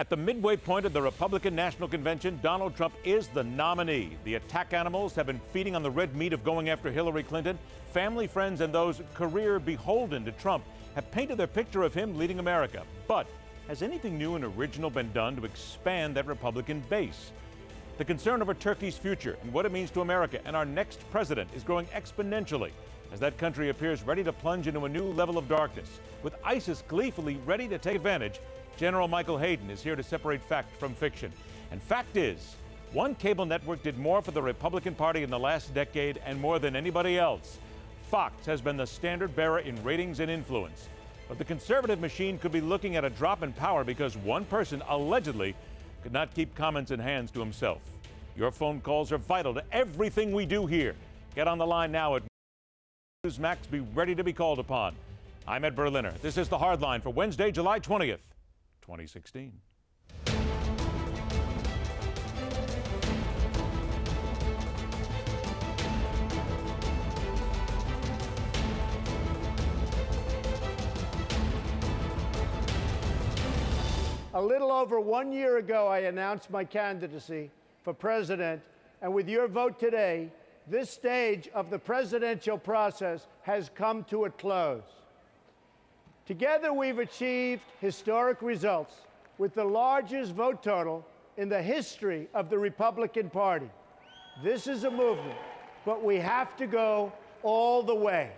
At the midway point of the Republican National Convention, Donald Trump is the nominee. The attack animals have been feeding on the red meat of going after Hillary Clinton. Family, friends, and those career beholden to Trump have painted their picture of him leading America. But has anything new and original been done to expand that Republican base? The concern over Turkey's future and what it means to America and our next president is growing exponentially as that country appears ready to plunge into a new level of darkness. With ISIS gleefully ready to take advantage, General Michael Hayden is here to separate fact from fiction. And fact is, one cable network did more for the Republican Party in the last decade and more than anybody else. Fox has been the standard bearer in ratings and influence. But the conservative machine could be looking at a drop in power because one person allegedly could not keep comments in hands to himself. Your phone calls are vital to everything we do here. Get on the line now at Newsmax. Be ready to be called upon. I'm Ed Berliner. This is The Hardline for Wednesday, July 20th, 2016. A little over 1 year ago, I announced my candidacy for president, and with your vote today, this stage of the presidential process has come to a close. Together, we've achieved historic results with the largest vote total in the history of the Republican Party. This is a movement, but we have to go all the way.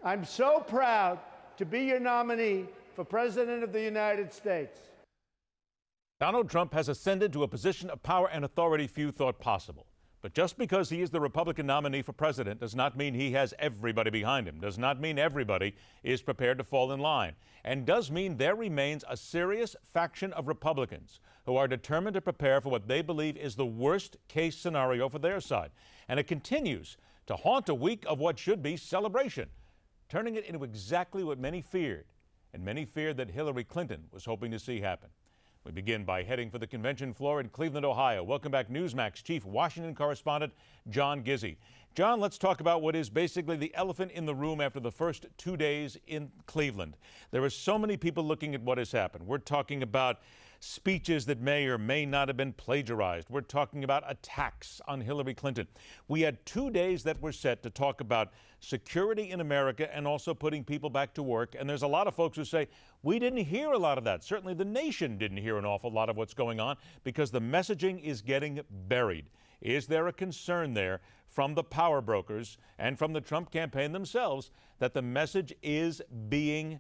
I'm so proud to be your nominee for President of the United States. Donald Trump has ascended to a position of power and authority few thought possible. But just because he is the Republican nominee for president does not mean he has everybody behind him, does not mean everybody is prepared to fall in line, and does mean there remains a serious faction of Republicans who are determined to prepare for what they believe is the worst case scenario for their side. And it continues to haunt a week of what should be celebration, turning it into exactly what many feared, and many feared that Hillary Clinton was hoping to see happen. We begin by heading for the convention floor in Cleveland, Ohio. Welcome back, Newsmax Chief Washington Correspondent John Gizzi. John, let's talk about what is basically the elephant in the room after the first 2 days in Cleveland. There are so many people looking at what has happened. We're talking about speeches that may or may not have been plagiarized. We're talking about attacks on Hillary Clinton. We had 2 days that were set to talk about security in America and also putting people back to work. And there's a lot of folks who say, we didn't hear a lot of that. Certainly the nation didn't hear an awful lot of what's going on because the messaging is getting buried. Is there a concern there from the power brokers and from the Trump campaign themselves that the message is being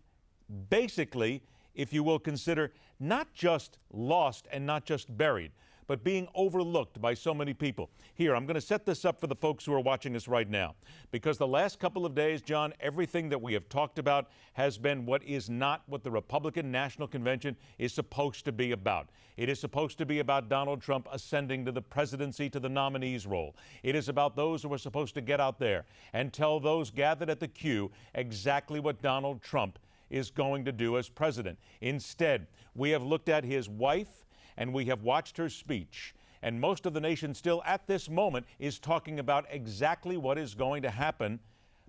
basically, if you will consider, not just lost and not just buried, but being overlooked by so many people? Here, I'm going to set this up for the folks who are watching us right now, because the last couple of days, John, everything that we have talked about has been what is not what the Republican National Convention is supposed to be about. It is supposed to be about Donald Trump ascending to the presidency, to the nominee's role. It is about those who are supposed to get out there and tell those gathered at the queue exactly what Donald Trump is going to do as president. Instead, we have looked at his wife and we have watched her speech. And most of the nation still at this moment is talking about exactly what is going to happen,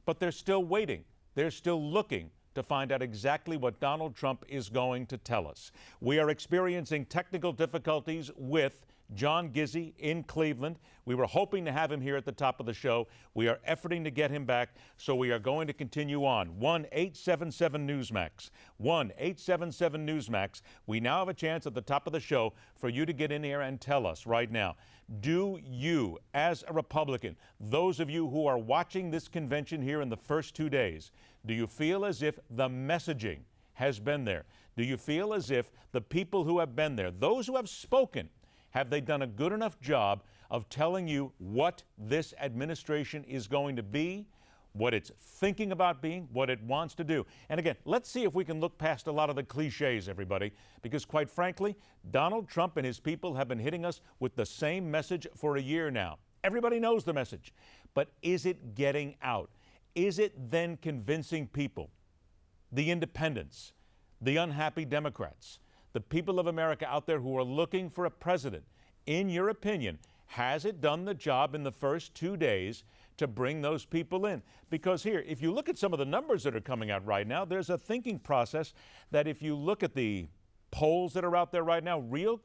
but they're still waiting. They're still looking to find out exactly what Donald Trump is going to tell us. We are experiencing technical difficulties with John Gizzi in Cleveland. We were hoping to have him here at the top of the show. We are efforting to get him back, so we are going to continue on. 1-877-NEWSMAX. 1-877-NEWSMAX. We now have a chance at the top of the show for you to get in here and tell us right now, do you, as a Republican, those of you who are watching this convention here in the first 2 days, do you feel as if the messaging has been there? Do you feel as if the people who have been there, those who have spoken, have they done a good enough job of telling you what this administration is going to be, what it's thinking about being, what it wants to do? And again, let's see if we can look past a lot of the cliches, everybody, because quite frankly, Donald Trump and his people have been hitting us with the same message for a year now. Everybody knows the message, but is it getting out? Is it then convincing people, the independents, the unhappy Democrats, the people of America out there who are looking for a president? In your opinion, has it done the job in the first 2 days to bring those people in? Because here, if you look at some of the numbers that are coming out right now, there's a thinking process that if you look at the polls that are out there right now, real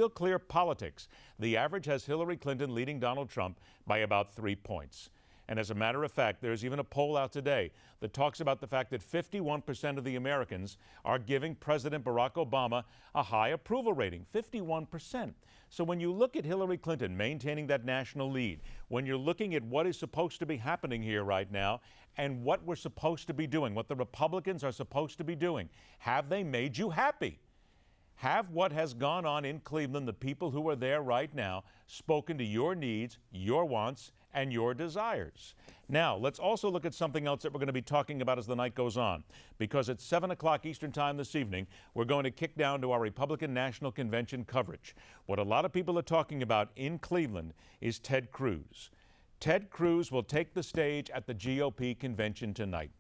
clear politics. The average has Hillary Clinton leading Donald Trump by about 3 points. And as a matter of fact, there's even a poll out today that talks about the fact that 51% of the Americans are giving President Barack Obama a high approval rating. 51%. So when you look at Hillary Clinton maintaining that national lead, when you're looking at what is supposed to be happening here right now and what we're supposed to be doing, what the Republicans are supposed to be doing, have they made you happy? Have what has gone on in Cleveland, the people who are there right now, spoken to your needs, your wants, and your desires? Now, let's also look at something else that we're going to be talking about as the night goes on, because at 7 o'clock Eastern Time this evening, we're going to kick down to our Republican National Convention coverage. What a lot of people are talking about in Cleveland is Ted Cruz. Ted Cruz will take the stage at the GOP convention tonight.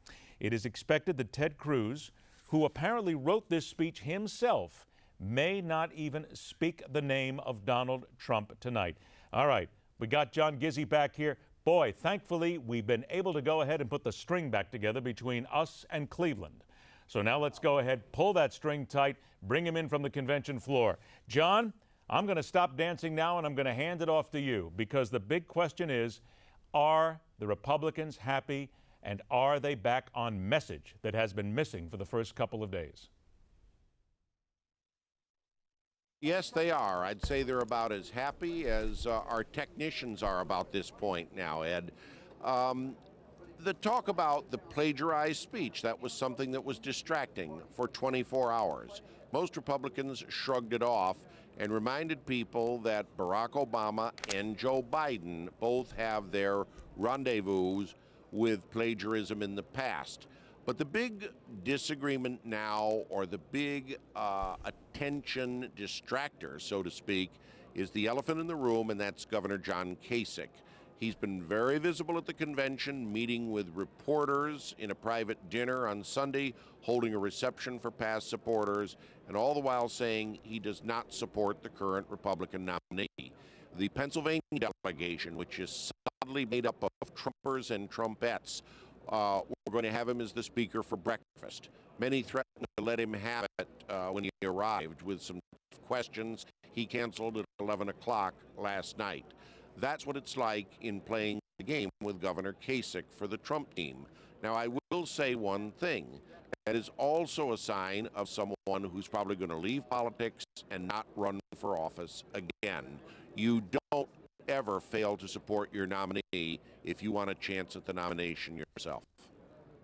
It is expected that Ted Cruz, who apparently wrote this speech himself, may not even speak the name of Donald Trump tonight. All right, we got John Gizzi back here. Boy, thankfully, we've been able to go ahead and put the string back together between us and Cleveland. So now let's go ahead, pull that string tight, bring him in from the convention floor. John, I'm going to stop dancing now and I'm going to hand it off to you, because the big question is, are the Republicans happy, and are they back on message that has been missing for the first couple of days? Yes, they are. I'd say they're about as happy as our technicians are about this point now, Ed. The talk about the plagiarized speech, that was something that was distracting for 24 hours. Most Republicans shrugged it off and reminded people that Barack Obama and Joe Biden both have their rendezvous with plagiarism in the past. But the big disagreement now, or the big attention distractor, so to speak, is the elephant in the room, and that's Governor John Kasich. He's been very visible at the convention, meeting with reporters in a private dinner on Sunday, holding a reception for past supporters, and all the while saying he does not support the current Republican nominee. The Pennsylvania delegation, which is solidly made up of Trumpers and Trumpettes, we're going to have him as the speaker for breakfast. Many threatened to let him have it when he arrived with some questions. He canceled at 11 o'clock last night. That's what it's like in playing the game with Governor Kasich for the Trump team. Now, I will say one thing. That is also a sign of someone who's probably going to leave politics and not run for office again. You don't ever fail to support your nominee if you want a chance at the nomination yourself.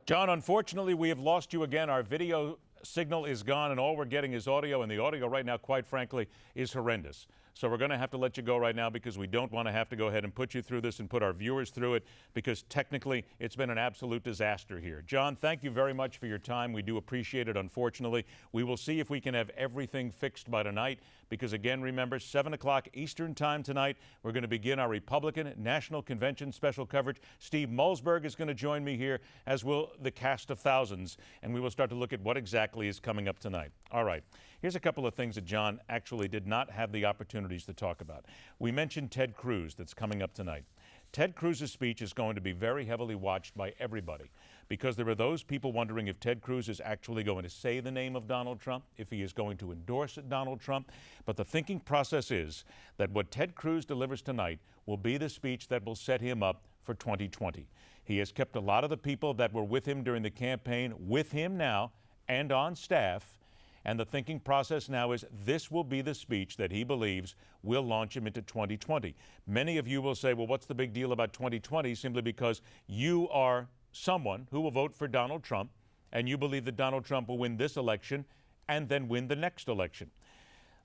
John, unfortunately, we have lost you again. Our video signal is gone, and all we're getting is audio, and the audio right now, quite frankly, is horrendous. So we're going to have to let you go right now, because we don't want to have to go ahead and put you through this and put our viewers through it, because technically it's been an absolute disaster here. John, thank you very much for your time. We do appreciate it, unfortunately. We will see if we can have everything fixed by tonight, because again, remember, 7 o'clock Eastern Time tonight, we're going to begin our Republican National Convention special coverage. Steve Malzberg is going to join me here, as will the cast of thousands, and we will start to look at what exactly is coming up tonight. All right. Here's a couple of things that John actually did not have the opportunities to talk about. We mentioned Ted Cruz that's coming up tonight. Ted Cruz's speech is going to be very heavily watched by everybody, because there are those people wondering if Ted Cruz is actually going to say the name of Donald Trump, if he is going to endorse Donald Trump. But the thinking process is that what Ted Cruz delivers tonight will be the speech that will set him up for 2020. He has kept a lot of the people that were with him during the campaign with him now and on staff. And the thinking process now is this will be the speech that he believes will launch him into 2020. Many of you will say, well, what's the big deal about 2020? Simply because you are someone who will vote for Donald Trump, and you believe that Donald Trump will win this election and then win the next election.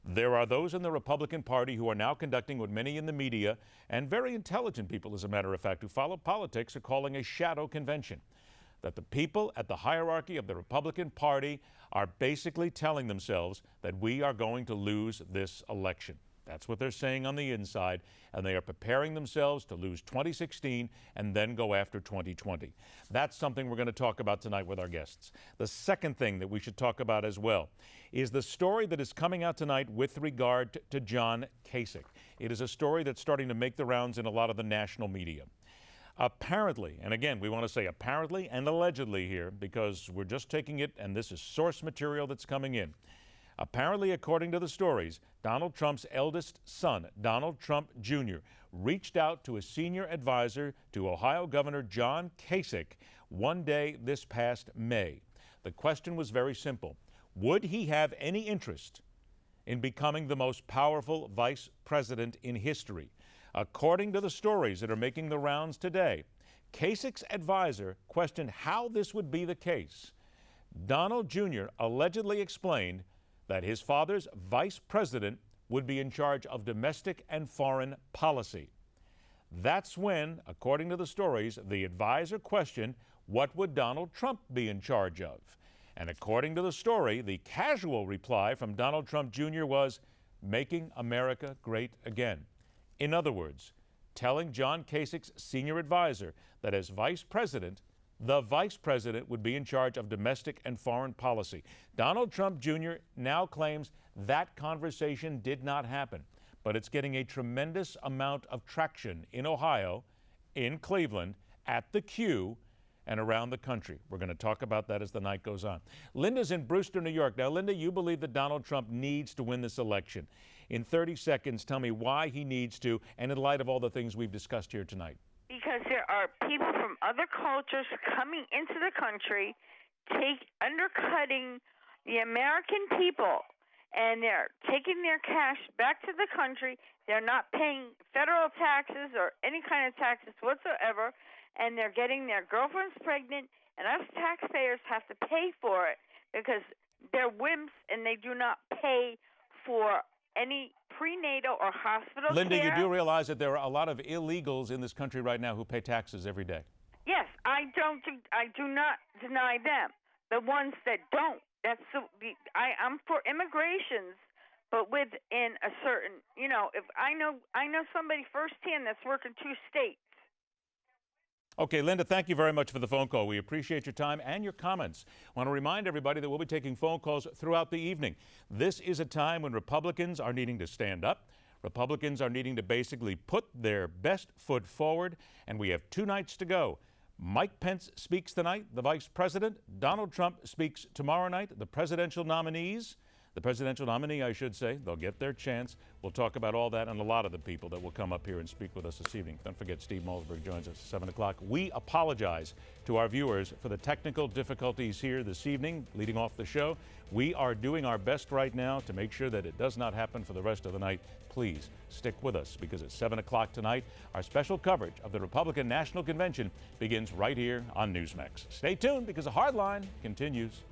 There are those in the Republican Party who are now conducting what many in the media, and very intelligent people, as a matter of fact, who follow politics, are calling a shadow convention. That the people at the hierarchy of the Republican Party are basically telling themselves that we are going to lose this election. That's what they're saying on the inside, and they are preparing themselves to lose 2016 and then go after 2020. That's something we're going to talk about tonight with our guests. The second thing that we should talk about as well is the story that is coming out tonight with regard to John Kasich. It is a story that's starting to make the rounds in a lot of the national media. Apparently, and again, we want to say apparently and allegedly here, because we're just taking it, and this is source material that's coming in. Apparently, according to the stories, Donald Trump's eldest son, Donald Trump Jr., reached out to a senior advisor to Ohio Governor John Kasich one day this past May. The question was very simple. Would he have any interest in becoming the most powerful vice president in history? According to the stories that are making the rounds today, Kasich's advisor questioned how this would be the case. Donald Jr. allegedly explained that his father's vice president would be in charge of domestic and foreign policy. That's when, according to the stories, the advisor questioned what would Donald Trump be in charge of. And according to the story, the casual reply from Donald Trump Jr. was, making America great again. In other words, telling John Kasich's senior advisor that as vice president, the vice president would be in charge of domestic and foreign policy. Donald Trump Jr. now claims that conversation did not happen, but it's getting a tremendous amount of traction in Ohio, in Cleveland, at the Q, and around the country. We're going to talk about that as the night goes on. Linda's in Brewster, New York. Now, Linda, you believe that Donald Trump needs to win this election. In 30 seconds, tell me why he needs to, and in light of all the things we've discussed here tonight. Because there are people from other cultures coming into the country, undercutting the American people, and they're taking their cash back to the country. They're not paying federal taxes or any kind of taxes whatsoever, and they're getting their girlfriends pregnant, and us taxpayers have to pay for it because they're wimps and they do not pay for any prenatal or hospital Linda, care. you do realize that there are a lot of illegals in this country right now who pay taxes every day. Yes, I do not deny them. The ones that don't, I'm for immigrations, but within a certain, if I know somebody firsthand that's working 2 states. Okay, Linda, thank you very much for the phone call. We appreciate your time and your comments. I want to remind everybody that we'll be taking phone calls throughout the evening. This is a time when Republicans are needing to stand up. Republicans are needing to basically put their best foot forward, and we have 2 nights to go. Mike Pence speaks tonight, the vice president. Donald Trump speaks tomorrow night, the presidential nominee, I should say. They'll get their chance. We'll talk about all that and a lot of the people that will come up here and speak with us this evening. Don't forget, Steve Malzberg joins us at 7 o'clock. We apologize to our viewers for the technical difficulties here this evening, leading off the show. We are doing our best right now to make sure that it does not happen for the rest of the night. Please stick with us, because at 7 o'clock tonight, our special coverage of the Republican National Convention begins right here on Newsmax. Stay tuned, because the Hardline continues.